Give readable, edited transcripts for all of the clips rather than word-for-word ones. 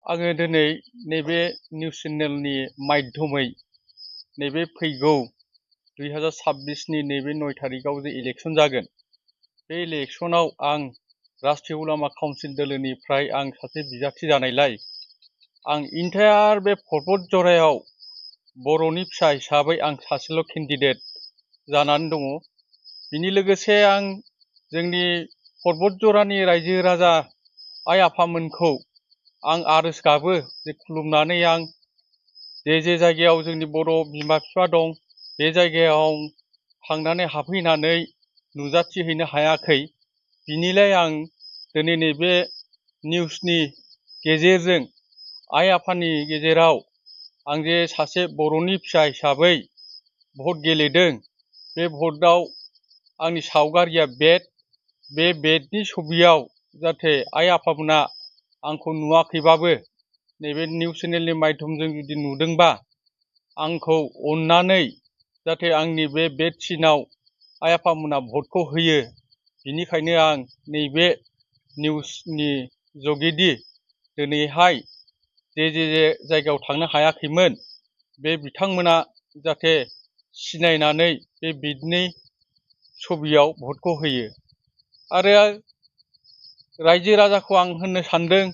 आङो दिनै नैबे निउस चेनेलनि माध्यमै नैबे फैगौ 2026नि नैबे 9 तारिखआव जे इलेक्सन जागोन बे इलेक्सनाव आं राष्ट्रीय उलामा काउन्सिल दोलोनिफ्राय आं सासे बिजाथि जानायलाय आं इन्टायार बे पर्बत जरायाव बर'नि फिसा हिसाबै आं सासेल' केन्डिडेट जानानै दङ। बिनि लोगोसे आं जोंनि पर्बत जरानि रायजो राजा आइ आफामोनखौ आं आरज गाबो जे खुलुमनानै आं जे जायगायाव जोंनि बर' बिमा बिफा दं बे जायगायाव थांनानै हाबहैनानै नुजाथिहैनो हायाखै। बिनिलाय आं दिनै नैबे निउसनि गेजेरजों आइ आफानि गेजेराव आं जे सासे बर'नि फिसा हिसाबै भट गेलेदों, बे भटआव आंनि सावगारिया बे बेडनि छबियाव जाहाथे आइ आफामोना आंखौ नुवाखैबाबो नैबे निउस चेनेलनि माध्यमजों जुदि नुदोंबा आंखौ अननानै जाहाथे आंनि बे बेड सिनाव आइ आफामोना भटखौ होयो। बिनिखायनो आं नैबे निउसनि जुगेदि दिनैहाय जे जायगायाव थांनो हायाखैमोन बे बिथांमोना जाहाथे सिनायनानै बे बेडनि छबियाव भटखौ होयो। आरो रायजो राजाखौ आं होननो सानदों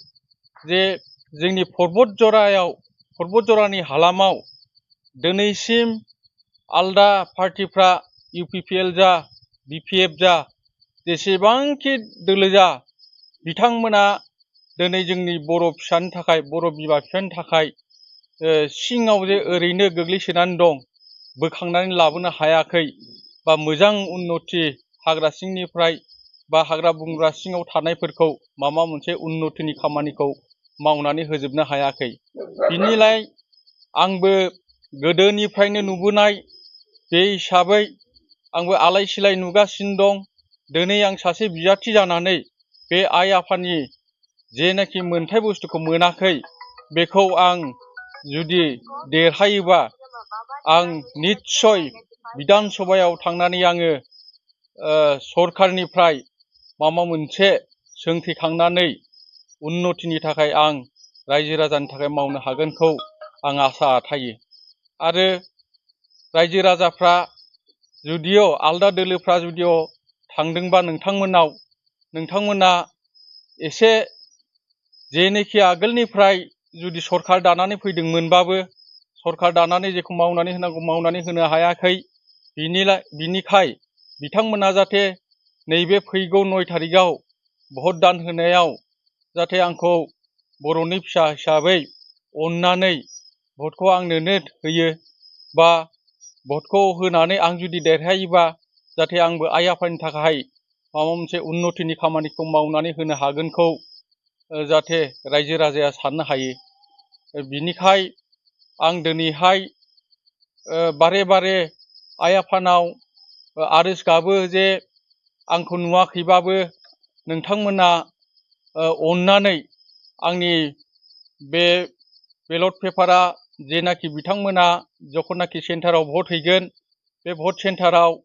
जे जोंनि पर्बत जरानि हालामाव दिनैसिम आलदा पार्टिफ्रा UPPL जा BPF जा जेसेबांखि दोलो जा बिथांमोना दिनै जोंनि बर' फिसानि थाखाय बर' बिमा बिफानि थाखाय सिङाव जे ओरैनो गोग्लैसोनानै दं, बोखांनानै लाबोनो हायाखै बा मोजां उन्नति हाग्रा सिंनिफ्राय बा हाग्रा बंग्रा सिङाव थानायफोरखौ माबा मोनसे उन्नतिनि खामानिखौ मावनानै होजोबनो हायाखै। बिनिलाय आंबो गोदोनिफ्रायनो नुबोनाय बे हिसाबै आंबो आलाय सिलाय नुगासिनो दं। दिनै आं सासे बिजाथि जानानै बे आइ आफानि जेनाखि मोनथाय बुस्थुखौ मोनाखै बेखौ आं जुदि देरहायोबा आं निस्सय बिधान सभायाव थांनानै आङो सरकारनिफ्राय माबा मोनसे सोंथेखांनानै उन्नतिनि थाखाय आं रायजो राजानि थाखाय मावनो हागोनखौ आं आसा थायो। आरो रायजो राजाफ्रा जुदिअ आलदा दोलोफ्रा जुदिअ थांदोंबा नोंथांमोना एसे जेनोखि आगोलनिफ्राय जुदि सरकार दानानै फैदोंमोनबाबो सरकार दानानै जेखौ मावनानै होनांगौ मावनानै होनो हायाखै। बिनिखाय बिथांमोना जाहाथे नैबे फैगौ 9 तारिखआव भट दान होनायाव जाहाथे आंखौ बर'नि फिसा हिसाबै अननानै भटखौ आंनोनो होयो बा भटखौ होनानै आं जुदि देरहायोबा जाहाथे आंबो आइ आफानि थाखाय माबा मोनसे उन्नतिनि खामानिखौ मावनानै होनो हागोनखौ जाहाथे रायजो राजाया साननो हायो। बिनिखाय आं दिनैहाय बारे बारे आइ आफानाव आरज गाबो जे आंखौ नुवाखैबाबो नोंथांमोना अननानै आंनि बे बेलट पेपारा जेनाखि बिथांमोना जखनाखि सेन्टाराव भट हैगोन बे भट सेन्टाराव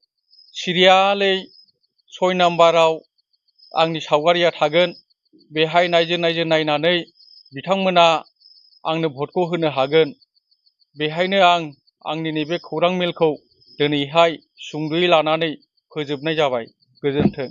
सिरियालै 6 नाम्बाराव आंनि सावगारिया थागोन। बेहाय नायनानै बिथांमोना आंनो भटखौ होनो हागोन। बेहायनो आं आंनि नैबे खौरां मेलखौ दिनैहाय सुंद'यै लानानै फोजोबनाय जाबाय। गोजोन्थों।